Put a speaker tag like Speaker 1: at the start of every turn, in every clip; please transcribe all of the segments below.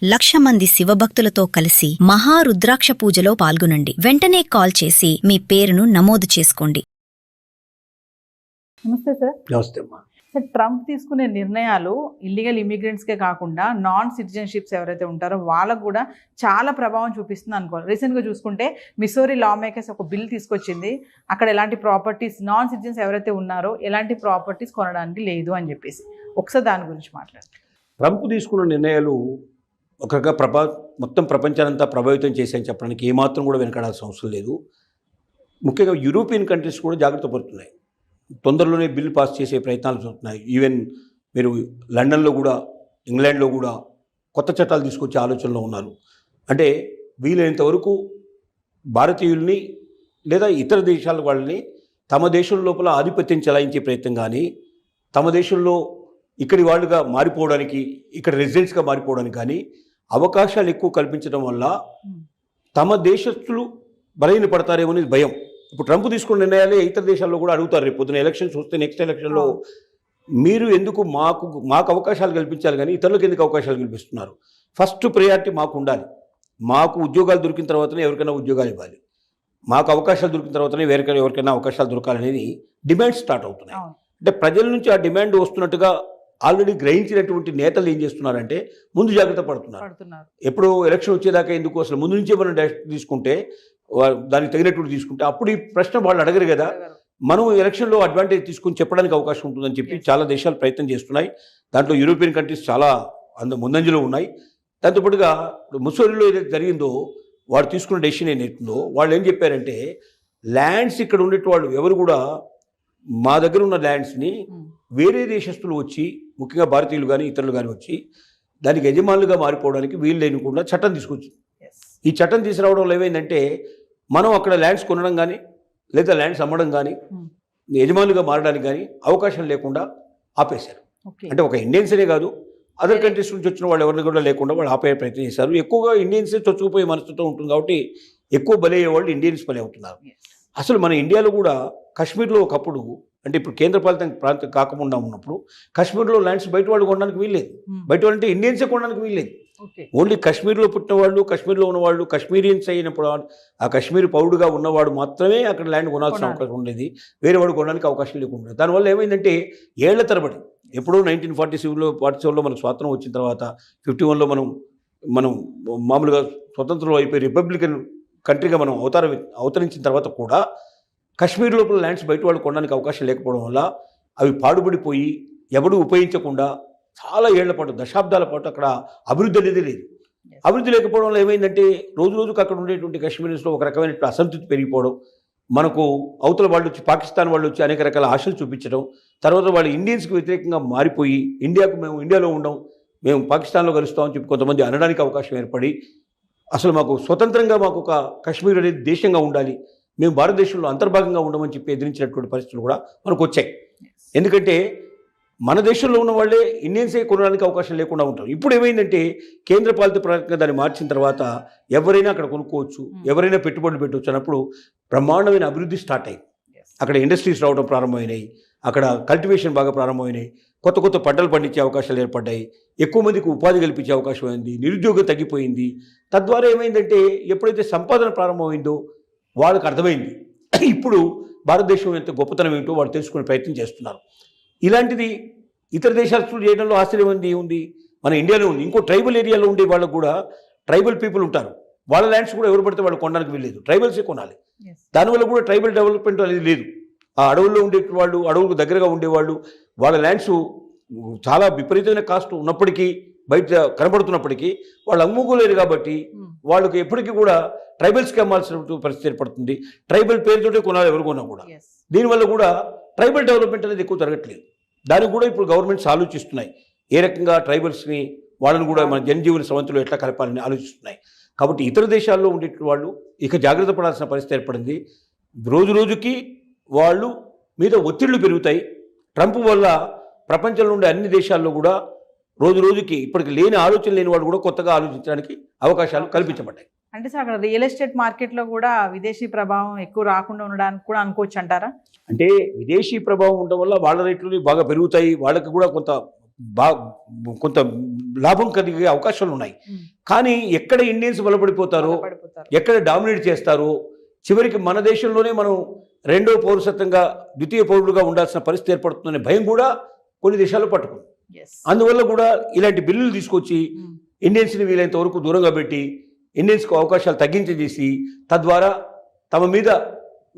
Speaker 1: 1,00,000 మంది శివభక్తులతో కలిసి మహారుద్రాక్ష పూజలో పాల్గొనండి. వెంటనే కాల్ చేసి మీ పేరును నమోదు చేసుకోండి.
Speaker 2: నమస్తే సార్.
Speaker 3: నమస్తే అమ్మా.
Speaker 2: సార్, ట్రంప్ తీసుకునే నిర్ణయాలు ఇల్లీగల్ ఇమిగ్రెంట్స్కే కాకుండా నాన్ సిటిజన్షిప్స్ ఎవరైతే ఉంటారో వాళ్ళకు కూడా చాలా ప్రభావం చూపిస్తుంది అనుకోవాలి. రీసెంట్గా చూసుకుంటే మిసోరీ లా మేకర్స్ ఒక బిల్ తీసుకొచ్చింది. అక్కడ ఎలాంటి ప్రాపర్టీస్ నాన్ సిటిజన్స్ ఎవరైతే ఉన్నారో ఎలాంటి ప్రాపర్టీస్ కొనడానికి లేదు అని చెప్పేసి ఒకసారి దాని గురించి మాట్లాడండి.
Speaker 3: ట్రంప్ తీసుకున్న నిర్ణయాలు ఒక రకంగా మొత్తం ప్రపంచానంతా ప్రభావితం చేశాయని చెప్పడానికి ఏమాత్రం కూడా వెనకాడాల్సిన అవసరం లేదు. ముఖ్యంగా యూరోపియన్ కంట్రీస్ కూడా జాగ్రత్త పడుతున్నాయి. తొందరలోనే బిల్ పాస్ చేసే ప్రయత్నాలు జరుగుతున్నాయి. ఈవెన్ మీరు లండన్లో కూడా, ఇంగ్లాండ్లో కూడా కొత్త చట్టాలు తీసుకొచ్చే ఆలోచనలో ఉన్నారు. అంటే వీలైనంత వరకు భారతీయుల్ని లేదా ఇతర దేశాల వాళ్ళని తమ దేశం లోపల ఆధిపత్యం చెలాయించే ప్రయత్నం కానీ, తమ దేశంలో ఇక్కడి వాళ్ళుగా మారిపోవడానికి, ఇక్కడ రెసిడెంట్స్గా మారిపోవడానికి కానీ అవకాశాలు ఎక్కువ కల్పించడం వల్ల తమ దేశస్తులు బలహీనపడతారేమో అనేది భయం. ఇప్పుడు ట్రంప్ తీసుకున్న నిర్ణయాలే ఇతర దేశాల్లో కూడా అడుగుతారు. రేపు పొద్దున ఎలక్షన్స్ వస్తే నెక్స్ట్ ఎలక్షన్లో మీరు ఎందుకు మాకు అవకాశాలు కల్పించాలి కానీ ఇతరులకు ఎందుకు అవకాశాలు కల్పిస్తున్నారు? ఫస్ట్ ప్రయారిటీ మాకు ఉండాలి. మాకు ఉద్యోగాలు దొరికిన తర్వాతనే ఎవరికైనా ఉద్యోగాలు ఇవ్వాలి. మాకు అవకాశాలు దొరికిన తర్వాతనే ఎవరికైనా అవకాశాలు దొరకాలనేది డిమాండ్ స్టార్ట్ అవుతున్నాయి. అంటే ప్రజల నుంచి ఆ డిమాండ్ వస్తున్నట్టుగా ఆల్రెడీ గ్రహించినటువంటి నేతలు ఏం చేస్తున్నారంటే ముందు జాగ్రత్త పడుతున్నారు. ఎప్పుడు ఎలక్షన్ వచ్చేదాకా ఎందుకు, అసలు ముందు నుంచే మనం డైరెక్ట్ తీసుకుంటే దానికి తగినట్టు తీసుకుంటే అప్పుడు ఈ ప్రశ్న వాళ్ళు అడగరు కదా. మనం ఎలక్షన్లో అడ్వాంటేజ్ తీసుకుని చెప్పడానికి అవకాశం ఉంటుందని చెప్పి చాలా దేశాలు ప్రయత్నం చేస్తున్నాయి. దాంట్లో యూరోపియన్ కంట్రీస్ చాలా ముందంజలో ఉన్నాయి. దాంతోపాటుగా ఇప్పుడు ముసోరిలో ఏదైతే జరిగిందో వాడు తీసుకున్న డెసిషన్ ఏదైతుందో వాళ్ళు ఏం చెప్పారంటే ల్యాండ్స్ ఇక్కడ ఉండే వాళ్ళు ఎవరు కూడా మా దగ్గర ఉన్న ల్యాండ్స్ని వేరే దేశస్తులు వచ్చి, ముఖ్యంగా భారతీయులు కానీ ఇతరులు కానీ వచ్చి దానికి యజమానులుగా మారిపోవడానికి వీలు లేనికుండా చట్టం తీసుకొచ్చింది. ఈ చట్టం తీసుకురావడం వల్ల ఏమైందంటే మనం అక్కడ ల్యాండ్స్ కొనడం కానీ లేదా ల్యాండ్స్ అమ్మడం కానీ యజమానులుగా మారడానికి కానీ అవకాశం లేకుండా ఆపేశారు. అంటే ఒక ఇండియన్స్నే కాదు, అదర్ కంట్రీస్ నుంచి వచ్చిన వాళ్ళు ఎవరిని కూడా లేకుండా వాళ్ళు ఆపే ప్రయత్నం చేశారు. ఎక్కువగా ఇండియన్సే చొచ్చుకుపోయే మనస్తత్వం ఉంటుంది కాబట్టి ఎక్కువ బలయ్యే వాళ్ళు ఇండియన్స్ బలి అవుతున్నారు. అసలు మన ఇండియాలో కూడా కాశ్మీర్లో ఒకప్పుడు, అంటే ఇప్పుడు కేంద్రపాలిత ప్రాంతం కాకుండా ఉన్నప్పుడు కాశ్మీర్లో ల్యాండ్స్ బయట వాళ్ళు కొనడానికి వీల్లేదు. బయట వాళ్ళు అంటే ఇండియన్సే కొనడానికి వీల్లేదు. ఓన్లీ కాశ్మీర్లో పుట్టిన వాళ్ళు, కాశ్మీర్లో ఉన్నవాళ్ళు, కాశ్మీరియన్స్ అయినప్పుడు ఆ కాశ్మీర్ పౌరుడుగా ఉన్నవాడు మాత్రమే అక్కడ ల్యాండ్ కొనాల్సిన అవకాశం ఉండేది. వేరే వాడు కొనడానికి అవకాశం లేకుండా దానివల్ల ఏమైందంటే ఏళ్ల తరబడి ఎప్పుడో 1947లో మనకు స్వాతంత్రం వచ్చిన తర్వాత 51లో మనం మామూలుగా స్వతంత్రం అయిపోయి రిపబ్లికన్ కంట్రీగా మనం అవతరించిన తర్వాత కూడా కాశ్మీర్ లోపల ల్యాండ్స్ బయట వాళ్ళు కొనడానికి అవకాశం లేకపోవడం వల్ల అవి పాడుబడిపోయి ఎవడూ ఉపయోగించకుండా చాలా ఏళ్ల పాటు, దశాబ్దాల పాటు అక్కడ అభివృద్ధి అనేది లేదు. అభివృద్ధి లేకపోవడం వల్ల ఏమైందంటే రోజు రోజుకు అక్కడ ఉండేటువంటి కాశ్మీర్స్లో ఒక రకమైన అసంతృప్తి పెరిగిపోవడం, మనకు అవతల వాళ్ళు వచ్చి, పాకిస్తాన్ వాళ్ళు వచ్చి అనేక రకాల ఆశలు చూపించడం, తర్వాత వాళ్ళు ఇండియన్స్కి వ్యతిరేకంగా మారిపోయి మేము ఇండియాలో ఉండం, మేము పాకిస్తాన్లో కలుస్తామని చెప్పి కొంతమంది అనడానికి అవకాశం ఏర్పడి అసలు మాకు స్వతంత్రంగా మాకు ఒక కాశ్మీర్ అనేది దేశంగా ఉండాలి, మేము భారతదేశంలో అంతర్భాగంగా ఉండమని చెప్పి ఎదిరించినటువంటి పరిస్థితులు కూడా మనకు వచ్చాయి. ఎందుకంటే మన దేశంలో ఉన్న వాళ్ళే ఇండియన్సే కొనడానికి అవకాశం లేకుండా ఉంటారు. ఇప్పుడు ఏమైందంటే కేంద్ర పాలిత ప్రాంతంగా దాన్ని మార్చిన తర్వాత ఎవరైనా అక్కడ కొనుక్కోవచ్చు, ఎవరైనా పెట్టుబడులు పెట్టవచ్చు అన్నప్పుడు బ్రహ్మాండమైన అభివృద్ధి స్టార్ట్ అయింది. అక్కడ ఇండస్ట్రీస్ రావడం ప్రారంభమైనాయి, అక్కడ కల్టివేషన్ బాగా ప్రారంభమైనాయి, కొత్త కొత్త పంటలు పండించే అవకాశాలు ఏర్పడ్డాయి, ఎక్కువ మందికి ఉపాధి కల్పించే అవకాశం అయింది, నిరుద్యోగం తగ్గిపోయింది. తద్వారా ఏమైందంటే ఎప్పుడైతే సంపాదన ప్రారంభమైందో వాళ్ళకి అర్థమైంది ఇప్పుడు భారతదేశం ఎంత గొప్పతనం ఏమిటో వాళ్ళు తెలుసుకునే ప్రయత్నం చేస్తున్నారు. ఇలాంటిది ఇతర దేశాలు చేయడంలో ఆశ్చర్యం ఉంది. మన ఇండియాలో ఉంది. ఇంకో ట్రైబల్ ఏరియాలో ఉండే వాళ్ళకు కూడా ట్రైబల్ పీపుల్ ఉంటారు. వాళ్ళ ల్యాండ్స్ కూడా ఎవరు పడితే వాళ్ళు కొనడానికి వీల్లేదు, ట్రైబల్సే కొనాలి. దానివల్ల కూడా ట్రైబల్ డెవలప్మెంట్ అనేది లేదు. ఆ అడవుల్లో ఉండే వాళ్ళు, అడవులకు దగ్గరగా ఉండేవాళ్ళు, వాళ్ళ ల్యాండ్స్ చాలా విపరీతమైన కాస్ట్ ఉన్నప్పటికీ, బయట కనబడుతున్నప్పటికీ వాళ్ళు అమ్ముకోలేరు. కాబట్టి వాళ్ళకి ఎప్పటికీ కూడా ట్రైబల్స్కి అమ్మాల్సిన పరిస్థితి ఏర్పడుతుంది. ట్రైబల్ పేరుతోటే కొనాలి ఎవరు కొన్నా కూడా. దీనివల్ల కూడా ట్రైబల్ డెవలప్మెంట్ అనేది ఎక్కువ జరగట్లేదు. దానికి కూడా ఇప్పుడు గవర్నమెంట్స్ ఆలోచిస్తున్నాయి ఏ రకంగా ట్రైబల్స్ని, వాళ్ళని కూడా మన జనజీవన స్రవంతిలో ఎట్లా కలపాలని ఆలోచిస్తున్నాయి. కాబట్టి ఇతర దేశాల్లో ఉండే వాళ్ళు ఇక జాగ్రత్త పడాల్సిన పరిస్థితి ఏర్పడింది. రోజు రోజుకి వాళ్ళు మీద ఒత్తిళ్లు పెరుగుతాయి. ట్రంప్ వల్ల ప్రపంచంలో ఉండే అన్ని దేశాల్లో కూడా రోజు రోజుకి ఇప్పటికి లేని ఆలోచన లేని వాళ్ళు కూడా కొత్తగా ఆలోచించడానికి అవకాశాలు కల్పించబడ్డాయి.
Speaker 2: అంటే సార్ అక్కడ రియల్ ఎస్టేట్ మార్కెట్లో కూడా విదేశీ ప్రభావం ఎక్కువ రాకుండా ఉండడానికి కూడా అనుకోవచ్చు అంటారా?
Speaker 3: అంటే విదేశీ ప్రభావం ఉండడం వల్ల వాళ్ళ రేట్లు బాగా పెరుగుతాయి, వాళ్ళకి కూడా కొంత బా కొంత లాభం కలిగే అవకాశాలు ఉన్నాయి. కానీ ఎక్కడ ఇండియన్స్ బలపడిపోతారో, ఎక్కడ డామినేట్ చేస్తారో, చివరికి మన దేశంలోనే మనం రెండో పౌరసత్వంగా ద్వితీయ పౌరులుగా ఉండాల్సిన పరిస్థితి ఏర్పడుతుందనే భయం కూడా కొన్ని దేశాల్లో పట్టుకుంది. అందువల్ల కూడా ఇలాంటి బిల్లులు తీసుకొచ్చి ఇండియన్స్ని వీలైనంత వరకు దూరంగా పెట్టి ఇండియన్స్కు అవకాశాలు తగ్గించేసి తద్వారా తమ మీద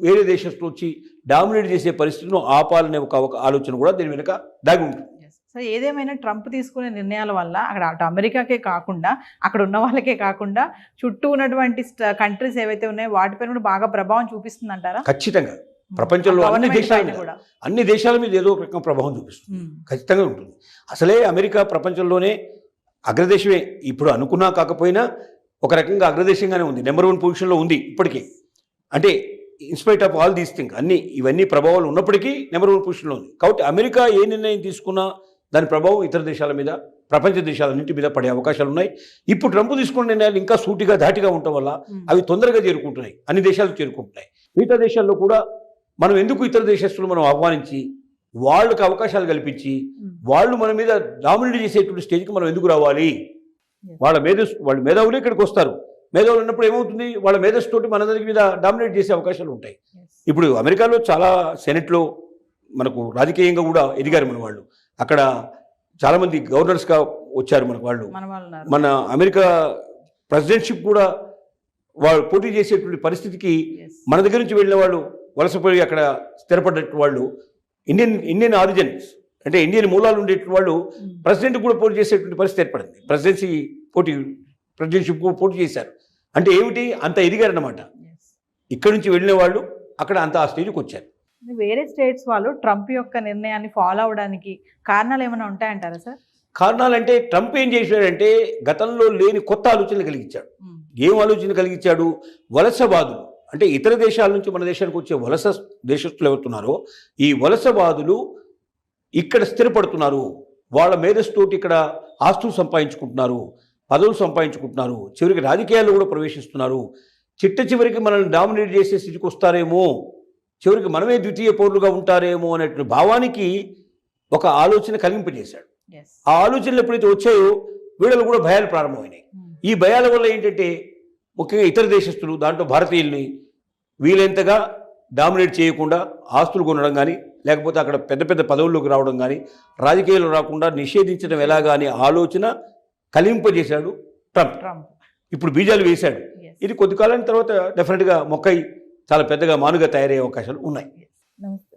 Speaker 3: వేరే దేశస్తులు వచ్చి డామినేట్ చేసే పరిస్థితులను ఆపాలనే ఒక ఆలోచన కూడా దీని వెనుక దాగి ఉంటుంది.
Speaker 2: సో ఏదేమైనా ట్రంప్ తీసుకునే నిర్ణయాల వల్ల అటు అమెరికాకే కాకుండా అక్కడ ఉన్న వాళ్ళకే కాకుండా చుట్టూ ఉన్నటువంటి కంట్రీస్ ఏవైతే ఉన్నాయో వాటిపైన కూడా బాగా ప్రభావం చూపిస్తుంది అంటారా?
Speaker 3: ఖచ్చితంగా ప్రపంచంలో అన్ని దేశాల మీద ఏదో ఒక రకం ప్రభావం చూపిస్తుంది, ఖచ్చితంగా ఉంటుంది. అసలే అమెరికా ప్రపంచంలోనే అగ్రదేశమే, ఇప్పుడు అనుకున్నా కాకపోయినా ఒక రకంగా అగ్రదేశంగానే ఉంది, నెంబర్ 1 పొజిషన్లో ఉంది ఇప్పటికీ. అంటే in spite of all these thing ఇవన్నీ ప్రభావాలు ఉన్నప్పటికీ నెంబర్ 1 పొజిషన్లో ఉంది. కాబట్టి అమెరికా ఏ నిర్ణయం తీసుకున్నా దాని ప్రభావం ఇతర దేశాల మీద, ప్రపంచ దేశాలన్నింటి మీద పడే అవకాశాలు ఉన్నాయి. ఇప్పుడు ట్రంప్ తీసుకున్న నిర్ణయాలు ఇంకా సూటిగా ధాటిగా ఉండటం వల్ల అవి తొందరగా చేరుకుంటున్నాయి, అన్ని దేశాలకు చేరుకుంటున్నాయి. మిగతా దేశాల్లో కూడా మనం ఎందుకు ఇతర దేశస్తులు మనం ఆహ్వానించి వాళ్ళకి అవకాశాలు కల్పించి వాళ్ళు మన మీద డామినేట్ చేసేటువంటి స్టేజ్కి మనం ఎందుకు రావాలి? వాళ్ళ మేధావులు ఇక్కడికి వస్తారు. మేధావులు ఉన్నప్పుడు ఏమవుతుంది, వాళ్ళ మేధస్సు తోటి మన దగ్గర మీద డామినేట్ చేసే అవకాశాలు ఉంటాయి. ఇప్పుడు అమెరికాలో చాలా సెనెట్లో మనకు రాజకీయంగా కూడా ఎదిగారు మన వాళ్ళు. అక్కడ చాలామంది గవర్నర్స్గా వచ్చారు మనకు వాళ్ళు. మన అమెరికా ప్రెసిడెంట్షిప్ కూడా వాళ్ళు పోటీ చేసేటువంటి పరిస్థితికి మన దగ్గర నుంచి వెళ్ళిన వాళ్ళు వలసపోయి అక్కడ స్థిరపడ్డట్టు వాళ్ళు ఇండియన్ ఆరిజిన్స్ అంటే ఇండియన్ మూలాలు ఉండేటువంటి వాళ్ళు ప్రెసిడెంట్ కూడా పోటీ చేసేటువంటి పరిస్థితి ఏర్పడింది. ప్రెసిడెంట్షిప్ పోటీ చేశారు అంటే ఏమిటి, అంత ఎదిగారన్నమాట. ఇక్కడి నుంచి వెళ్ళిన వాళ్ళు అక్కడ అంత ఆ స్టేజ్కి వచ్చారు.
Speaker 2: వేరే స్టేట్స్ వాళ్ళు ట్రంప్ యొక్క నిర్ణయాన్ని ఫాలో అవడానికి కారణాలు ఏమైనా ఉంటాయంటారా సార్?
Speaker 3: కారణాలంటే ట్రంప్ ఏం చేశాడంటే గతంలో లేని కొత్త ఆలోచనలు కలిగించాడు. ఏం ఆలోచన కలిగించాడు? వలసవాదులు అంటే ఇతర దేశాల నుంచి మన దేశానికి వచ్చే వలస దేశస్తులు ఎవరుతున్నారో ఈ వలసవాదులు ఇక్కడ స్థిరపడుతున్నారు, వాళ్ళ మేధస్సుతోటి ఇక్కడ ఆస్తులు సంపాదించుకుంటున్నారు, పదవులు సంపాదించుకుంటున్నారు, చివరికి రాజకీయాల్లో కూడా ప్రవేశిస్తున్నారు, చివరికి మనల్ని డామినేట్ చేసే స్థితికి వస్తారేమో, చివరికి మనమే ద్వితీయ పౌరులుగా ఉంటారేమో అనేటువంటి భావానికి ఒక ఆలోచన కలిగింపజేశాడు. ఆ ఆలోచనలు ఎప్పుడైతే వచ్చాయో వీళ్ళలో కూడా భయాలు ప్రారంభమైనాయి. ఈ భయాల వల్ల ఏంటంటే ముఖ్యంగా ఇతర దేశస్తులు దాంట్లో భారతీయుల్ని వీలైనంతగా డామినేట్ చేయకుండా ఆస్తులు కొనడం కానీ లేకపోతే అక్కడ పెద్ద పెద్ద పదవుల్లోకి రావడం కానీ రాజకీయాలు రాకుండా నిషేధించడం ఎలాగా అనే ఆలోచన కలింపజేశాడు ట్రంప్. ఇప్పుడు బీజాలు వేశాడు. ఇది కొద్ది కాలం తర్వాత డెఫినెట్గా మొక్కై చాలా పెద్దగా మానుగా తయారయ్యే అవకాశాలు ఉన్నాయి.
Speaker 2: నమస్తే.